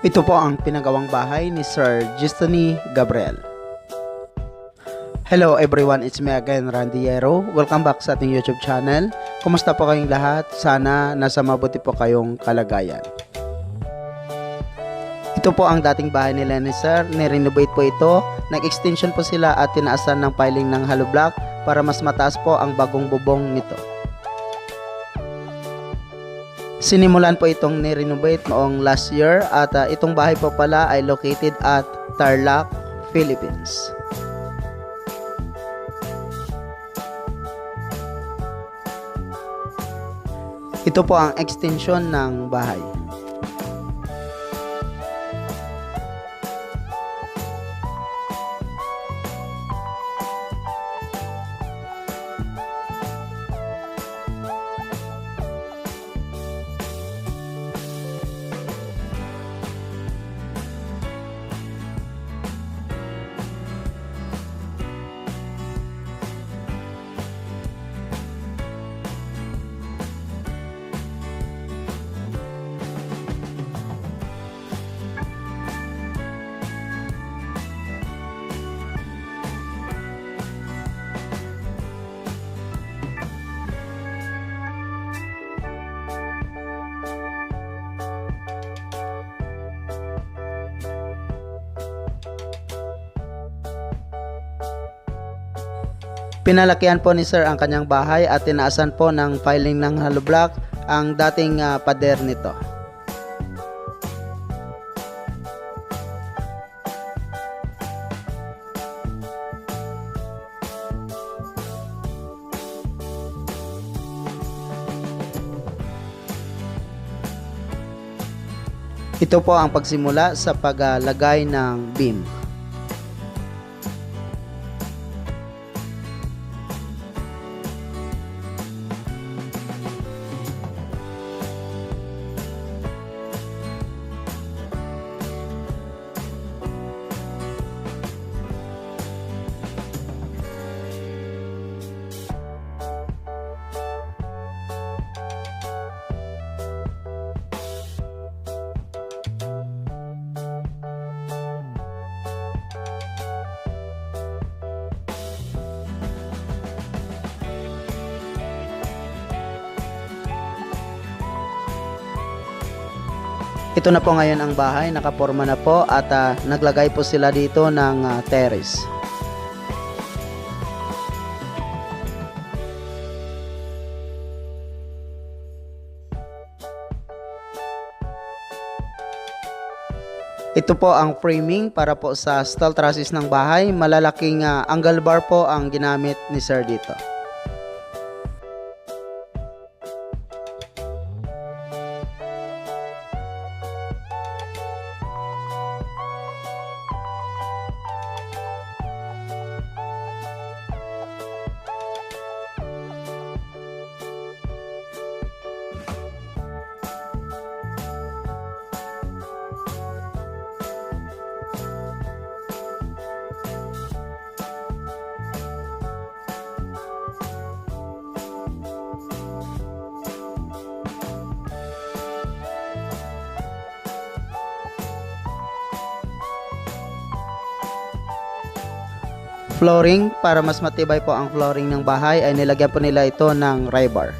Ito po ang pinagawang bahay ni Sir Justini Gabriel. Hello everyone, it's me again, Randiero. Welcome back sa ating YouTube channel. Kumusta po kayong lahat? Sana nasa mabuti po kayong kalagayan. Ito po ang dating bahay nila ni Sir. Nirenovate po ito. Nag-extension po sila at tinaasan ng piling ng hollow block para mas mataas po ang bagong bubong nito. Sinimulan po itong ni-renovate noong last year at itong bahay po pala ay located at Tarlac, Philippines. Ito po ang extension ng bahay. Pinalakihan po ni Sir ang kanyang bahay at tinaasan po ng piling ng hollow block ang dating pader nito. Ito po ang pagsimula sa paglagay ng beam. Ito na po ngayon ang bahay, nakaporma na po at naglagay po sila dito ng terrace. Ito po ang framing para po sa steel trusses ng bahay. Malalaking angle bar po ang ginamit ni Sir dito. Flooring, para mas matibay po ang flooring ng bahay ay nilagyan po nila ito ng rebar.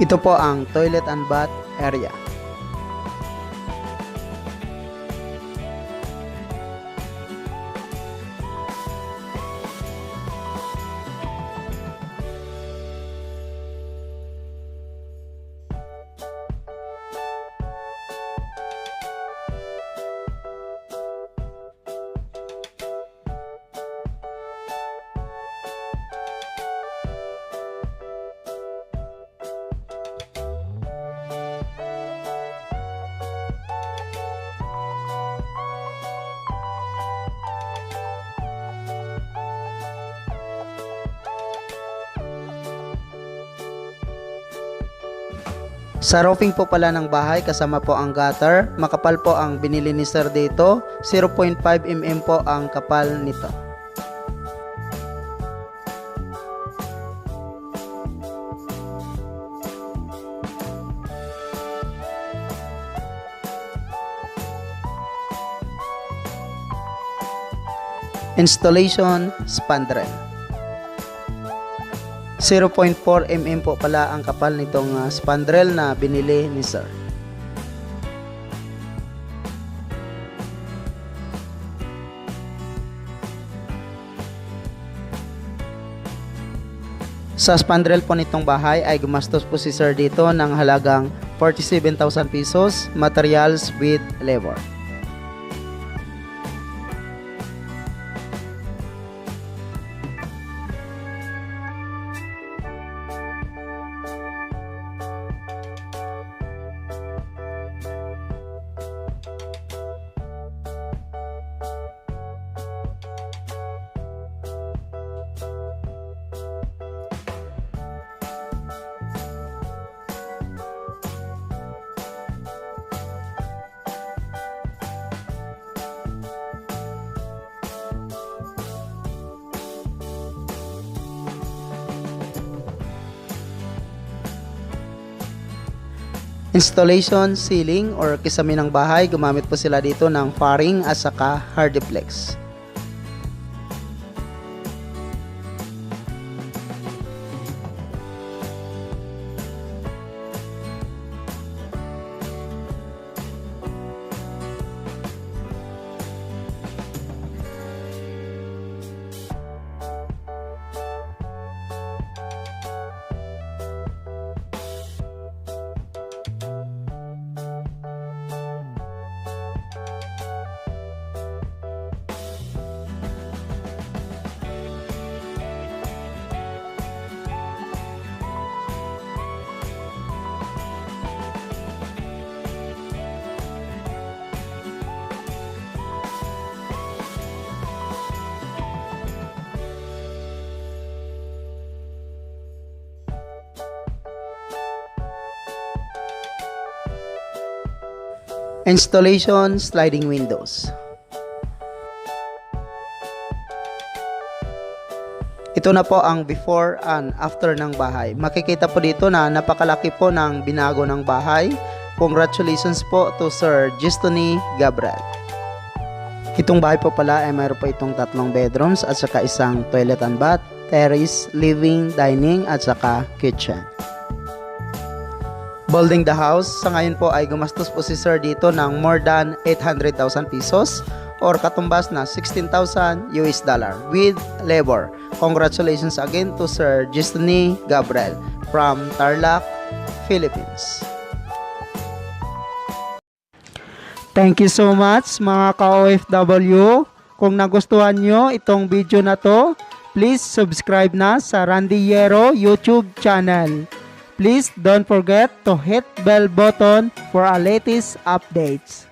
Ito po ang toilet and bath area. Sa roofing po pala ng bahay, kasama po ang gutter. Makapal po ang binili ni sir dito. 0.5 mm po ang kapal nito. Installation spandrel. 0.4 mm po pala ang kapal nitong spandrel na binili ni sir. Sa spandrel po nitong bahay ay gumastos po si sir dito ng halagang 47,000 pesos, materials with labor. Installation ceiling or kisame ng bahay, gumamit po sila dito ng faring at saka hardiplex. Installation sliding windows. Ito na po ang before and after ng bahay. Makikita po dito na napakalaki po ng binago ng bahay. Congratulations po to Sir Gistony Gabriel. Itong bahay po pala ay mayroon po itong 3 bedrooms at saka isang toilet and bath, terrace, living, dining at saka kitchen. Building the house, sa ngayon po ay gumastos po si sir dito ng more than 800,000 pesos or katumbas na 16,000 US dollar with labor. Congratulations again to Sir Gistony Gabriel from Tarlac, Philippines. Thank you so much mga ka-OFW. Kung nagustuhan nyo itong video na to, please subscribe na sa Randy Yero YouTube channel. Please don't forget to hit bell button for our latest updates.